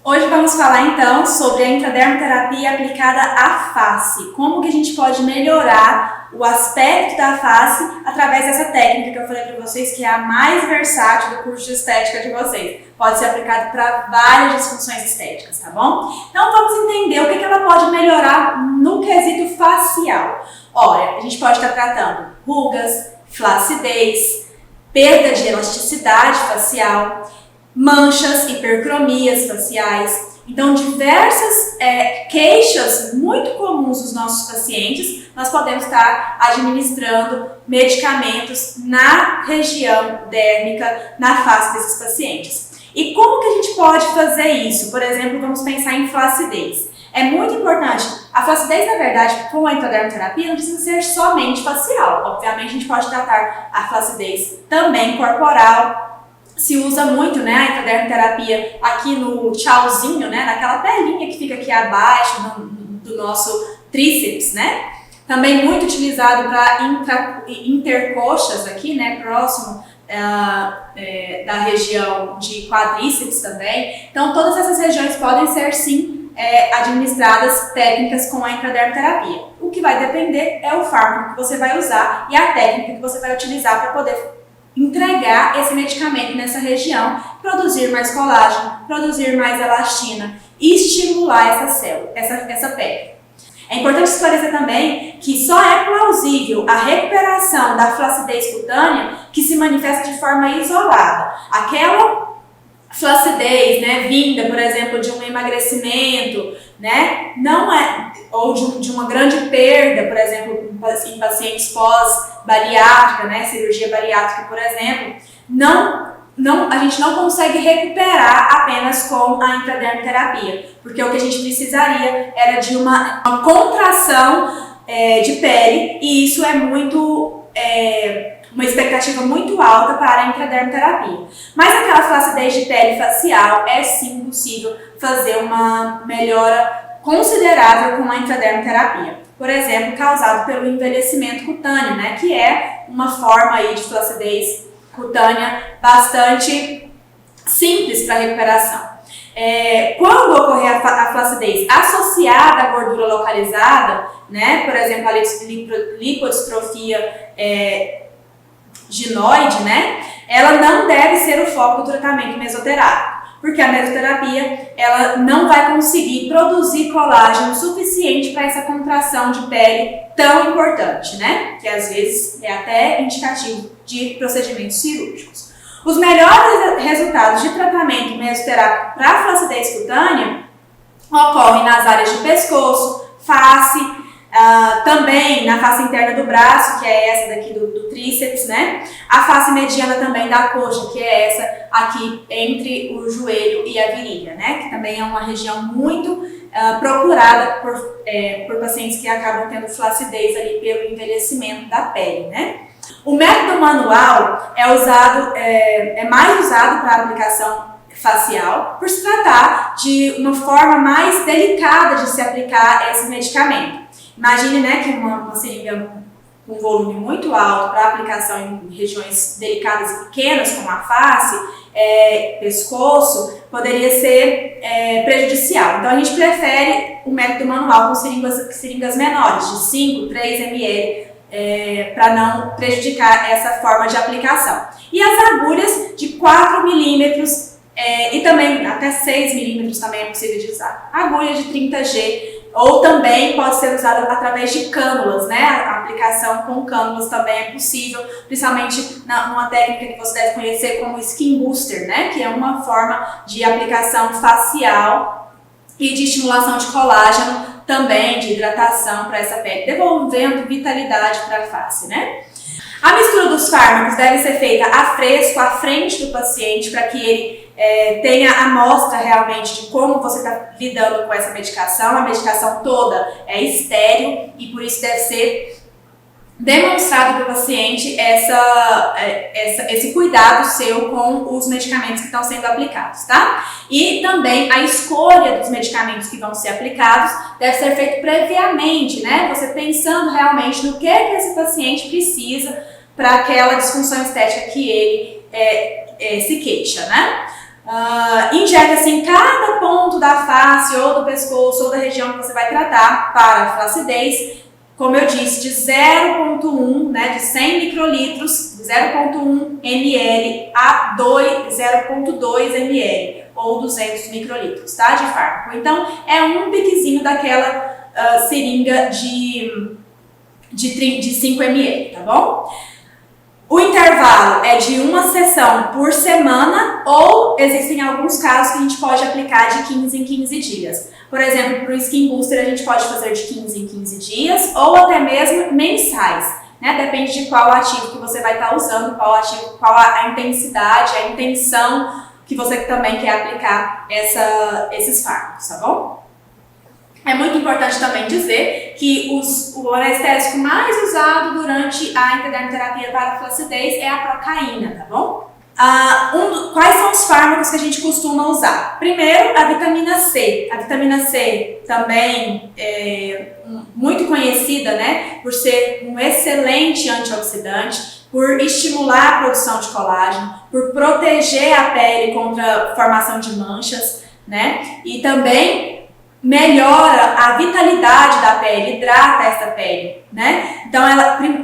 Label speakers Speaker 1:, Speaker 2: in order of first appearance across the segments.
Speaker 1: Hoje vamos falar então sobre a intradermoterapia aplicada à face. Como que a gente pode melhorar o aspecto da face através dessa técnica que eu falei para vocês, que é a mais versátil do curso de estética de vocês. Pode ser aplicado para várias disfunções estéticas, tá bom? Então vamos entender o que ela pode melhorar no quesito facial. Olha, a gente pode estar tratando rugas, flacidez, perda de elasticidade facial, manchas, hipercromias faciais. Então, diversas queixas muito comuns dos nossos pacientes, nós podemos estar administrando medicamentos na região dérmica, na face desses pacientes. E como que a gente pode fazer isso? Por exemplo, vamos pensar em flacidez. É muito importante. A flacidez, na verdade, com a intradermoterapia, não precisa ser somente facial. Obviamente, a gente pode tratar a flacidez também corporal. Se usa muito, né, a intradermoterapia aqui no tchauzinho, né, naquela pelinha que fica aqui abaixo do nosso tríceps, né? Também muito utilizado para intercoxas aqui, né, próximo da região de quadríceps também. Então, todas essas regiões podem ser, sim, administradas técnicas com a intradermoterapia. O que vai depender é o fármaco que você vai usar e a técnica que você vai utilizar para poder entregar esse medicamento nessa região, produzir mais colágeno, produzir mais elastina e estimular essa pele. É importante esclarecer também que só é plausível a recuperação da flacidez cutânea que se manifesta de forma isolada. Aquela flacidez, né, vinda, por exemplo, de um emagrecimento, né, não é, ou de uma grande perda, por exemplo, em pacientes pós-bariátrica, né, cirurgia bariátrica, por exemplo, a gente não consegue recuperar apenas com a intradermoterapia, porque o que a gente precisaria era de uma contração de pele, e isso é uma expectativa muito alta para a intradermoterapia. Mas aquela flacidez de pele facial é sim possível fazer uma melhora considerável com a intradermoterapia. Por exemplo, causado pelo envelhecimento cutâneo, né, que é uma forma aí de flacidez cutânea bastante simples para recuperação. Quando ocorrer a flacidez associada à gordura localizada, né, por exemplo, a lipodistrofia ginoide, né, ela não deve ser o foco do tratamento mesoterápico, porque a mesoterapia ela não vai conseguir produzir colágeno suficiente para essa contração de pele tão importante, né, que às vezes é até indicativo de procedimentos cirúrgicos. Os melhores resultados de tratamento mesoterápico para flacidez cutânea ocorrem nas áreas de pescoço, face, também na face interna do braço, que é essa daqui do tríceps, né? A face mediana também da coxa, que é essa aqui entre o joelho e a virilha, né? Que também é uma região muito procurada por pacientes que acabam tendo flacidez ali pelo envelhecimento da pele, né? O método manual é mais usado para aplicação facial, por se tratar de uma forma mais delicada de se aplicar esse medicamento. Imagine, né, que uma seringa com volume muito alto para aplicação em regiões delicadas e pequenas, como a face, pescoço, poderia ser prejudicial. Então a gente prefere o método manual com seringas menores, de 5, 3 ml, para não prejudicar essa forma de aplicação. E as agulhas de 4 milímetros e também até 6 milímetros também é possível de usar. Agulha de 30G, ou também pode ser usada através de cânulas, né? A aplicação com cânulas também é possível, principalmente numa técnica que você deve conhecer como Skin Booster, né? Que é uma forma de aplicação facial e de estimulação de colágeno, também de hidratação para essa pele, devolvendo vitalidade para a face, né? A mistura dos fármacos deve ser feita a fresco, à frente do paciente, para que ele tenha a amostra realmente de como você está lidando com essa medicação. A medicação toda é estéril e por isso deve ser demonstrado para o paciente esse cuidado seu com os medicamentos que estão sendo aplicados, tá? E também a escolha dos medicamentos que vão ser aplicados deve ser feito previamente, né? Você pensando realmente no que esse paciente precisa para aquela disfunção estética que ele se queixa, né? Injeta-se em cada ponto da face ou do pescoço ou da região que você vai tratar para a flacidez, como eu disse, de 0,1, né, de 100 microlitros, de 0,1 ml a 0,2 ml ou 200 microlitros, tá, de fármaco. Então, é um piquezinho daquela seringa de 5 ml, tá bom? O intervalo é de uma sessão por semana ou existem alguns casos que a gente pode aplicar de 15 em 15 dias. Por exemplo, para o Skin Booster a gente pode fazer de 15 em 15 dias ou até mesmo mensais, né? Depende de qual ativo que você vai estar usando, qual a intensidade, a intenção que você também quer aplicar esses fármacos, tá bom? É muito importante também dizer que o anestésico mais usado durante a intradermoterapia para a flacidez é a procaína, tá bom? Quais são os fármacos que a gente costuma usar? Primeiro, a vitamina C. A vitamina C também é muito conhecida, né, por ser um excelente antioxidante, por estimular a produção de colágeno, por proteger a pele contra a formação de manchas, né, e também melhora a vitalidade da pele, hidrata essa pele, né? Então,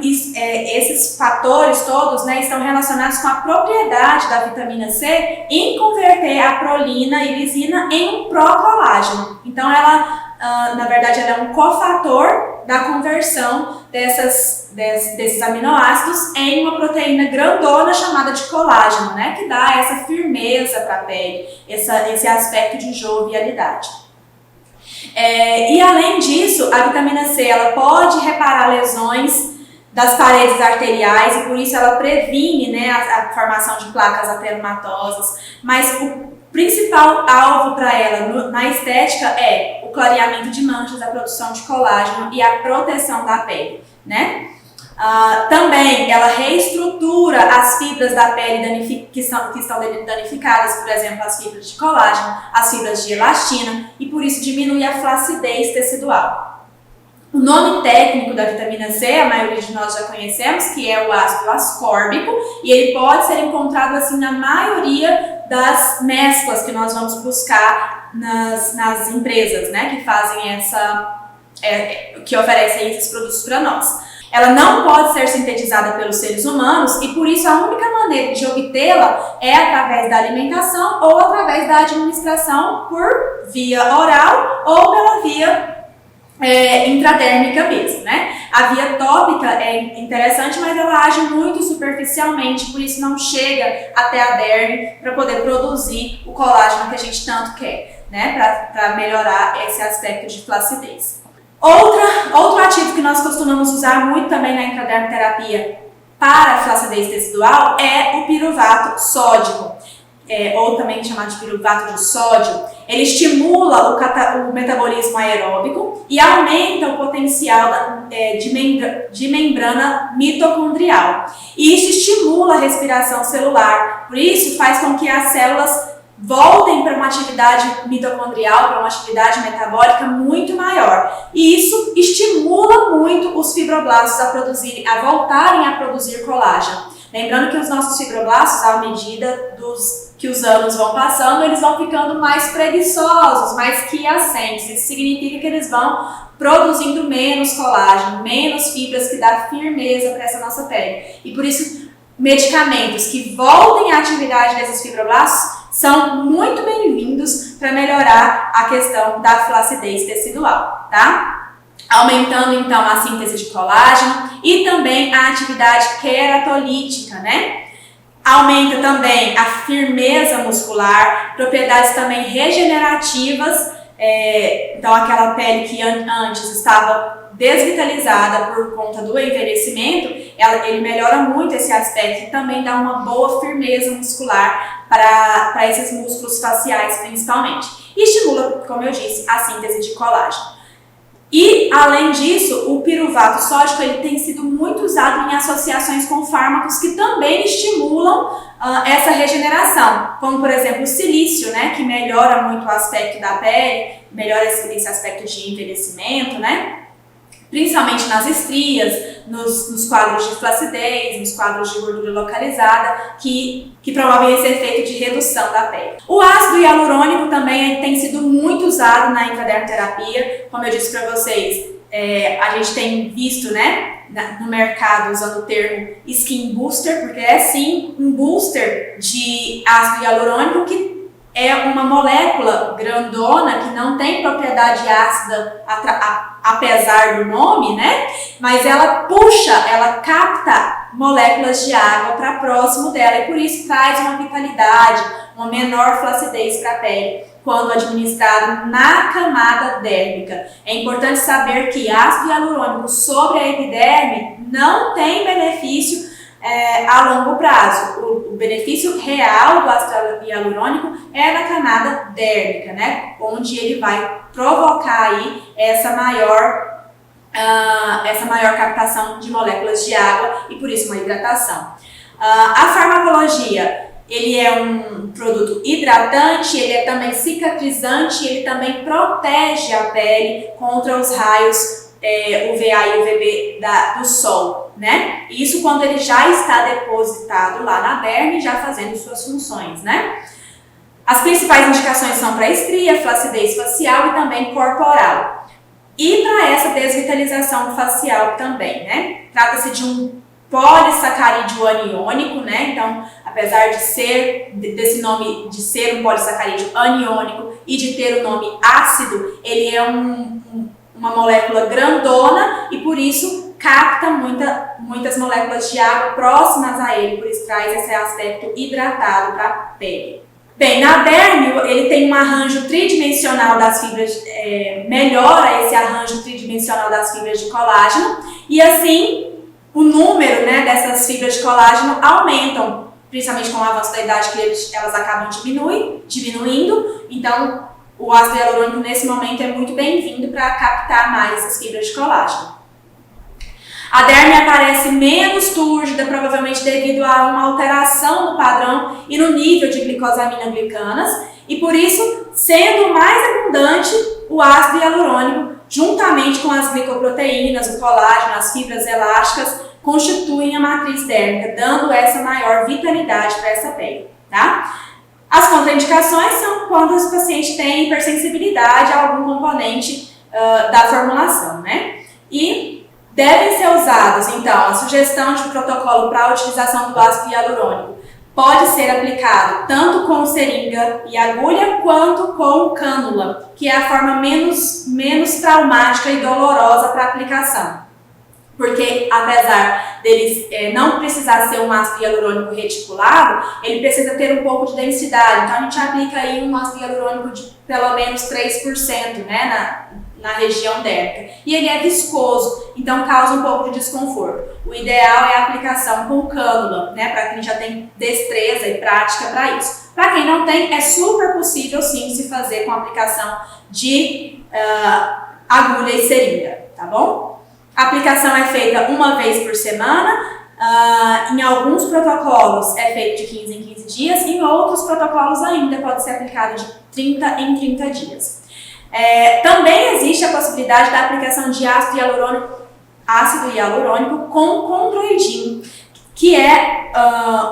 Speaker 1: esses fatores todos, né, estão relacionados com a propriedade da vitamina C em converter a prolina e lisina em um pró-colágeno. Então, na verdade, ela é um cofator da conversão desses aminoácidos em uma proteína grandona chamada de colágeno, né, que dá essa firmeza para a pele, esse aspecto de jovialidade. E além disso, a vitamina C ela pode reparar lesões das paredes arteriais e por isso ela previne, né, a formação de placas ateromatosas, mas o principal alvo para ela na estética é o clareamento de manchas, a produção de colágeno e a proteção da pele, né? Também ela reestrutura as fibras da pele que estão danificadas, por exemplo, as fibras de colágeno, as fibras de elastina, e por isso diminui a flacidez tecidual. O nome técnico da vitamina C, a maioria de nós já conhecemos, que é o ácido ascórbico, e ele pode ser encontrado assim na maioria das mesclas que nós vamos buscar nas empresas, né, que fazem que oferecem esses produtos para nós. Ela não pode ser sintetizada pelos seres humanos e por isso a única maneira de obtê-la é através da alimentação ou através da administração por via oral ou pela via intradérmica mesmo, né? A via tópica é interessante, mas ela age muito superficialmente, por isso não chega até a derme para poder produzir o colágeno que a gente tanto quer, né? Para melhorar esse aspecto de flacidez. Outro ativo que nós costumamos usar muito também na intradermoterapia para a flacidez tecidual é o piruvato sódico, ou também chamado de piruvato de sódio. Ele estimula o metabolismo aeróbico e aumenta o potencial de membrana mitocondrial. E isso estimula a respiração celular, por isso faz com que as células voltem para uma atividade mitocondrial, para uma atividade metabólica muito maior. E isso estimula muito os fibroblastos a voltarem a produzir colágeno. Lembrando que os nossos fibroblastos, à medida que os anos vão passando, eles vão ficando mais preguiçosos, mais quiescentes. Isso significa que eles vão produzindo menos colágeno, menos fibras que dá firmeza para essa nossa pele. E por isso, medicamentos que voltem à atividade desses fibroblastos são muito bem-vindos para melhorar a questão da flacidez tecidual, tá? Aumentando então a síntese de colágeno e também a atividade queratolítica, né? Aumenta também a firmeza muscular, propriedades também regenerativas, então aquela pele que antes estava desvitalizada por conta do envelhecimento, ele melhora muito esse aspecto e também dá uma boa firmeza muscular para esses músculos faciais principalmente. E estimula, como eu disse, a síntese de colágeno. E, além disso, o piruvato sódico ele tem sido muito usado em associações com fármacos que também estimulam essa regeneração, como, por exemplo, o silício, né, que melhora muito o aspecto da pele, melhora esse aspecto de envelhecimento, né? principalmente nas estrias, nos quadros de flacidez, nos quadros de gordura localizada, que promovem esse efeito de redução da pele. O ácido hialurônico também tem sido muito usado na intradermoterapia, como eu disse para vocês, a gente tem visto, né, no mercado usando o termo skin booster, porque é sim um booster de ácido hialurônico que é uma molécula grandona que não tem propriedade ácida apesar do nome, né? Mas ela puxa, ela capta moléculas de água para próximo dela e por isso traz uma vitalidade, uma menor flacidez para a pele quando administrado na camada dérmica. É importante saber que ácido hialurônico sobre a epiderme não tem benefício a longo prazo. O benefício real do ácido hialurônico é na camada dérmica, né? Onde ele vai provocar aí essa maior captação de moléculas de água e por isso uma hidratação. A farmacologia, ele é um produto hidratante, ele é também cicatrizante, ele também protege a pele contra os raios UVA e UVB do sol, né? Isso quando ele já está depositado lá na derme, já fazendo suas funções, né? As principais indicações são para estria, flacidez facial e também corporal. E para essa desvitalização facial também, né? Trata-se de um polissacarídeo aniônico, né? Então, apesar desse nome de ser um polissacarídeo aniônico e de ter o nome ácido, ele é uma molécula grandona e por isso capta muitas moléculas de água próximas a ele, por isso traz esse aspecto hidratado para a pele. Bem, na derme ele tem um arranjo tridimensional das fibras, melhora esse arranjo tridimensional das fibras de colágeno e assim o número, né, dessas fibras de colágeno aumentam, principalmente com o avanço da idade que elas acabam diminuindo, então o ácido hialurônico nesse momento é muito bem-vindo para captar mais essas fibras de colágeno. A derme aparece menos túrgida, provavelmente devido a uma alteração no padrão e no nível de glicosaminoglicanas, e por isso, sendo mais abundante o ácido hialurônico, juntamente com as glicoproteínas, o colágeno, as fibras elásticas, constituem a matriz dérmica, dando essa maior vitalidade para essa pele, tá? As contraindicações são quando o paciente tem hipersensibilidade a algum componente da formulação, né? E devem ser usados, então, a sugestão de protocolo para a utilização do ácido hialurônico pode ser aplicado tanto com seringa e agulha quanto com cânula, que é a forma menos traumática e dolorosa para a aplicação. Porque apesar deles não precisar ser um ácido hialurônico reticulado, ele precisa ter um pouco de densidade. Então a gente aplica aí um ácido hialurônico de pelo menos 3%, né, na região dérmica. E ele é viscoso, então causa um pouco de desconforto. O ideal é a aplicação com cânula, né, para quem já tem destreza e prática para isso. Para quem não tem, é super possível sim se fazer com a aplicação de agulha e seringa, tá bom? A aplicação é feita uma vez por semana, em alguns protocolos é feito de 15 em 15 dias, em outros protocolos ainda pode ser aplicado de 30 em 30 dias. Também existe a possibilidade da aplicação de ácido hialurônico com condroitin, que é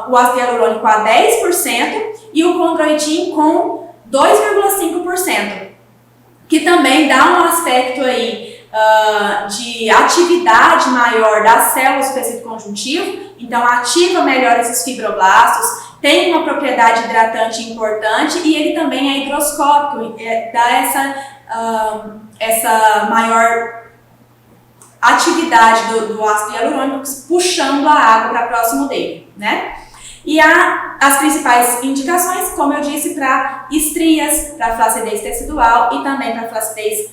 Speaker 1: o ácido hialurônico a 10% e o condroitin com 2,5%, que também dá um aspecto aí de atividade maior das células do tecido conjuntivo, então ativa melhor esses fibroblastos, tem uma propriedade hidratante importante e ele também é higroscópico, dá essa maior atividade do ácido hialurônico puxando a água para próximo dele, né? E as principais indicações, como eu disse, para estrias, para flacidez tecidual e também para flacidez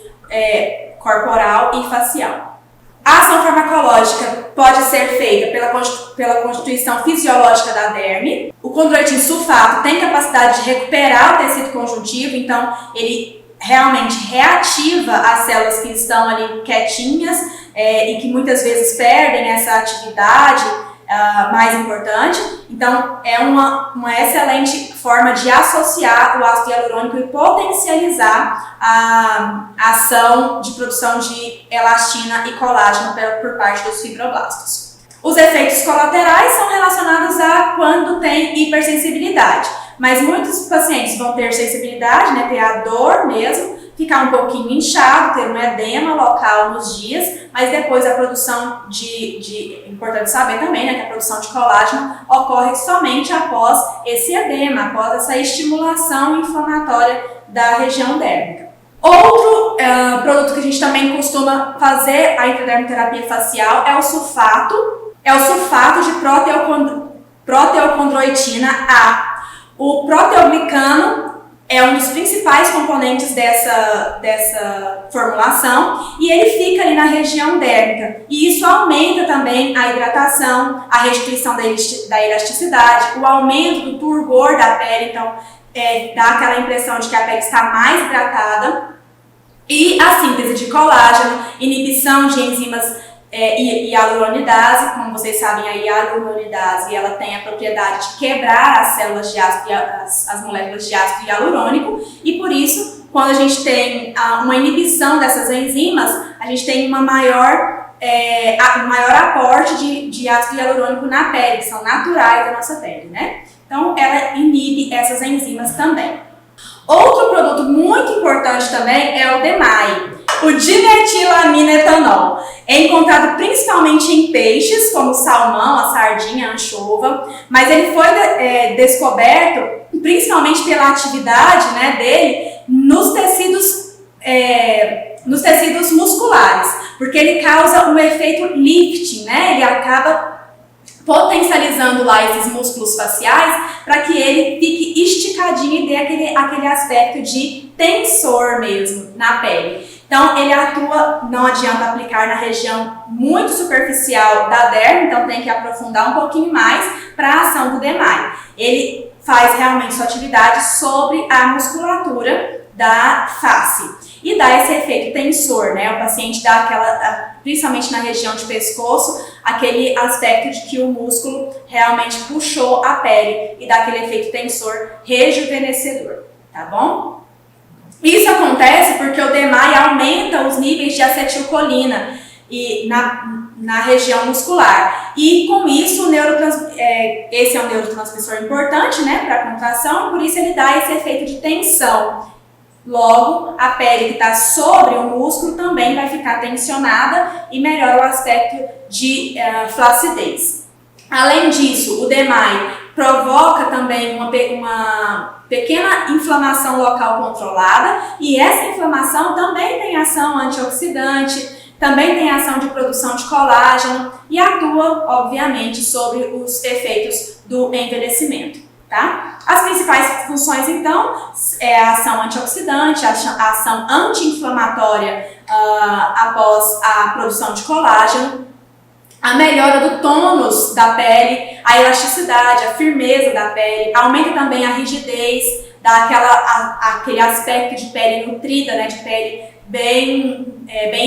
Speaker 1: corporal e facial. A ação farmacológica pode ser feita pela constituição fisiológica da derme. O condroitin sulfato tem capacidade de recuperar o tecido conjuntivo, então ele realmente reativa as células que estão ali quietinhas e que muitas vezes perdem essa atividade mais importante. Então, é uma excelente forma de associar o ácido hialurônico e potencializar a ação de produção de elastina e colágeno por parte dos fibroblastos. Os efeitos colaterais são relacionados a quando tem hipersensibilidade, mas muitos pacientes vão ter sensibilidade, né, ter a dor mesmo, ficar um pouquinho inchado, ter um edema local nos dias, mas depois a produção importante saber também, né, que a produção de colágeno ocorre somente após esse edema, após essa estimulação inflamatória da região dérmica. Outro produto que a gente também costuma fazer a intradermoterapia facial é o sulfato de proteocondroitina A. O proteoglicano é um dos principais componentes dessa formulação e ele fica ali na região dérmica. E isso aumenta também a hidratação, a restituição da elasticidade, o aumento do turgor da pele, então dá aquela impressão de que a pele está mais hidratada. E a síntese de colágeno, inibição de enzimas hialuronidase, como vocês sabem, a hialuronidase ela tem a propriedade de quebrar as células de ácido, as moléculas de ácido hialurônico, e por isso, quando a gente tem uma inibição dessas enzimas, a gente tem um maior aporte de ácido hialurônico na pele, que são naturais da nossa pele, né? Então, ela inibe essas enzimas também. Outro produto muito importante também é o DMAI, o dimetilamina-etanol. É encontrado principalmente em peixes, como o salmão, a sardinha, a anchova, mas ele foi descoberto principalmente pela atividade, né, dele nos tecidos musculares, porque ele causa um efeito lifting, né? Ele acaba potencializando lá esses músculos faciais para que ele fique esticadinho e dê aquele aspecto de tensor mesmo na pele. Então, ele atua, não adianta aplicar na região muito superficial da derme, então tem que aprofundar um pouquinho mais para a ação do DMAI. Ele faz realmente sua atividade sobre a musculatura da face e dá esse efeito tensor, né? O paciente dá principalmente na região de pescoço, aquele aspecto de que o músculo realmente puxou a pele e dá aquele efeito tensor rejuvenescedor, tá bom? Isso acontece porque o DMAI aumenta os níveis de acetilcolina na região muscular. E com isso, esse é um neurotransmissor importante, né, para a contração, e por isso ele dá esse efeito de tensão. Logo, a pele que está sobre o músculo também vai ficar tensionada e melhora o aspecto de flacidez. Além disso, o DMAI provoca também uma pequena inflamação local controlada, e essa inflamação também tem ação antioxidante, também tem ação de produção de colágeno e atua, obviamente, sobre os efeitos do envelhecimento. Tá? As principais funções, então, é a ação antioxidante, a ação anti-inflamatória após a produção de colágeno, a melhora do tônus da pele, a elasticidade, a firmeza da pele, aumenta também a rigidez, dá aquele aspecto de pele nutrida, né, de pele bem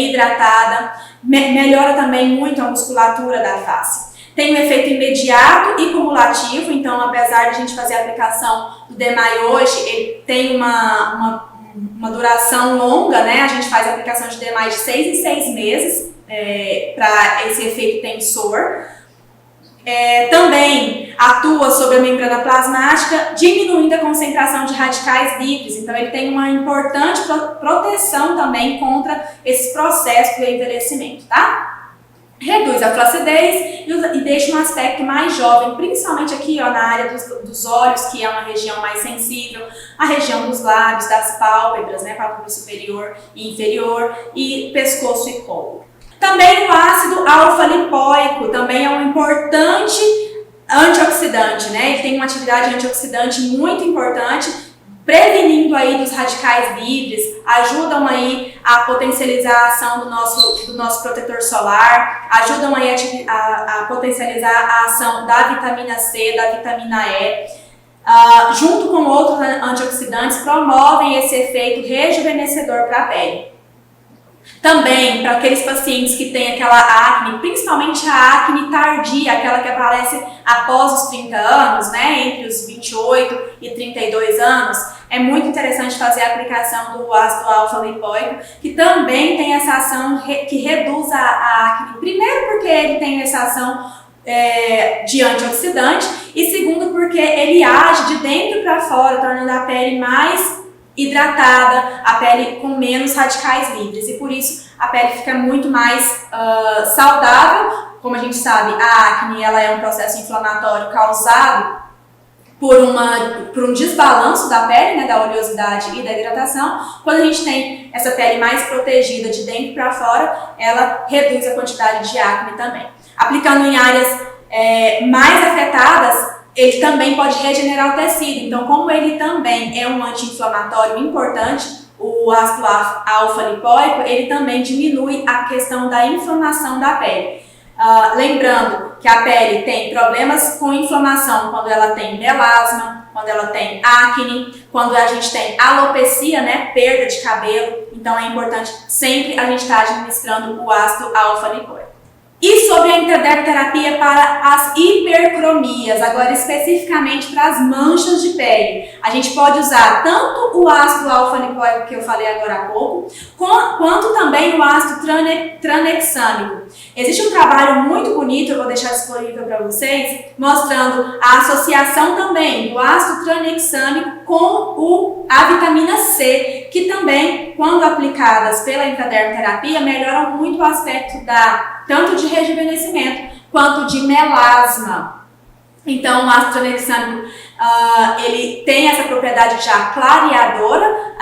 Speaker 1: hidratada, melhora também muito a musculatura da face. Tem um efeito imediato e cumulativo, então apesar de a gente fazer a aplicação do DMAI hoje, ele tem uma duração longa, né? A gente faz a aplicação de DMAI de 6 em 6 meses para esse efeito tensor. Também atua sobre a membrana plasmática, diminuindo a concentração de radicais livres, então ele tem uma importante proteção também contra esses processos do envelhecimento, tá? Reduz a flacidez e deixa um aspecto mais jovem, principalmente aqui na área dos olhos, que é uma região mais sensível, a região dos lábios, das pálpebras, né, pálpebra superior e inferior, e pescoço e colo. Também o ácido alfa-lipoico também é um importante antioxidante, né? Ele tem uma atividade antioxidante muito importante, prevenindo aí dos radicais livres, ajudam aí a potencializar a ação do nosso protetor solar, ajudam aí a potencializar a ação da vitamina C, da vitamina E, junto com outros antioxidantes, promovem esse efeito rejuvenescedor para a pele. Também para aqueles pacientes que têm aquela acne, principalmente a acne tardia, aquela que aparece após os 30 anos, né, entre os 28 e 32 anos, é muito interessante fazer a aplicação do ácido alfa-lipoico, que também tem essa ação que reduz a acne. Primeiro porque ele tem essa ação de antioxidante e segundo porque ele age de dentro para fora, tornando a pele mais hidratada, a pele com menos radicais livres, e por isso a pele fica muito mais saudável. Como a gente sabe, a acne ela é um processo inflamatório causado por um desbalanço da pele, né, da oleosidade e da hidratação. Quando a gente tem essa pele mais protegida de dentro para fora, ela reduz a quantidade de acne também. Aplicando em áreas mais afetadas, ele também pode regenerar o tecido. Então, como ele também é um anti-inflamatório importante, o ácido alfa-lipoico, ele também diminui a questão da inflamação da pele. Lembrando que a pele tem problemas com inflamação quando ela tem melasma, quando ela tem acne, quando a gente tem alopecia, né, perda de cabelo. Então, é importante sempre a gente estar administrando o ácido alfa-lipoico. E sobre a intradermoterapia para as hipercromias, agora especificamente para as manchas de pele. A gente pode usar tanto o ácido alfa-lipoico que eu falei agora há pouco, quanto também o ácido tranexâmico. Existe um trabalho muito bonito, eu vou deixar disponível para vocês, mostrando a associação também do ácido tranexâmico com a vitamina C, que também, quando aplicadas pela intradermoterapia, melhoram muito o aspecto tanto de rejuvenescimento quanto de melasma. Então, o ácido tranexâmico ele tem essa propriedade já clareadora.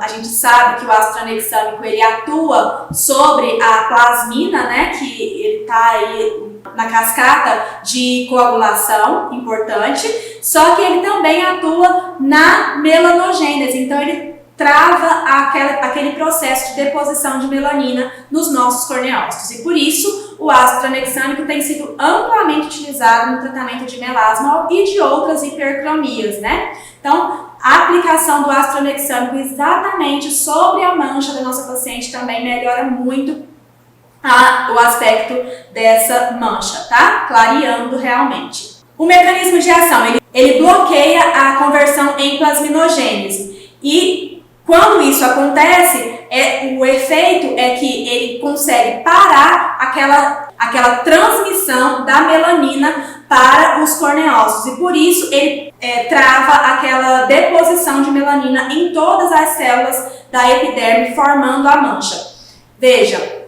Speaker 1: A gente sabe que o ácido tranexâmico ele atua sobre a plasmina, né, que ele está aí na cascata de coagulação, importante, só que ele também atua na melanogênese, então ele trava aquele processo de deposição de melanina nos nossos corneócitos. E por isso, o ácido tranexâmico tem sido amplamente utilizado no tratamento de melasma e de outras hipercromias, né? Então, a aplicação do ácido tranexâmico exatamente sobre a mancha da nossa paciente também melhora muito o aspecto dessa mancha, tá? Clareando realmente. O mecanismo de ação, ele bloqueia a conversão em plasminogênese e quando isso acontece, o efeito é que ele consegue parar aquela transmissão da melanina para os corneócitos e por isso ele trava aquela deposição de melanina em todas as células da epiderme, formando a mancha. Veja,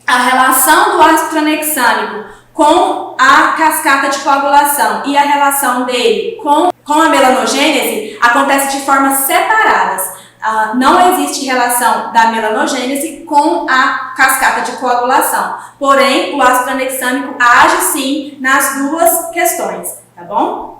Speaker 1: a relação do ácido tranexâmico com a cascata de coagulação e a relação dele com a melanogênese acontece de formas separadas. Não existe relação da melanogênese com a cascata de coagulação. Porém, o ácido tranexâmico age sim nas duas questões, tá bom?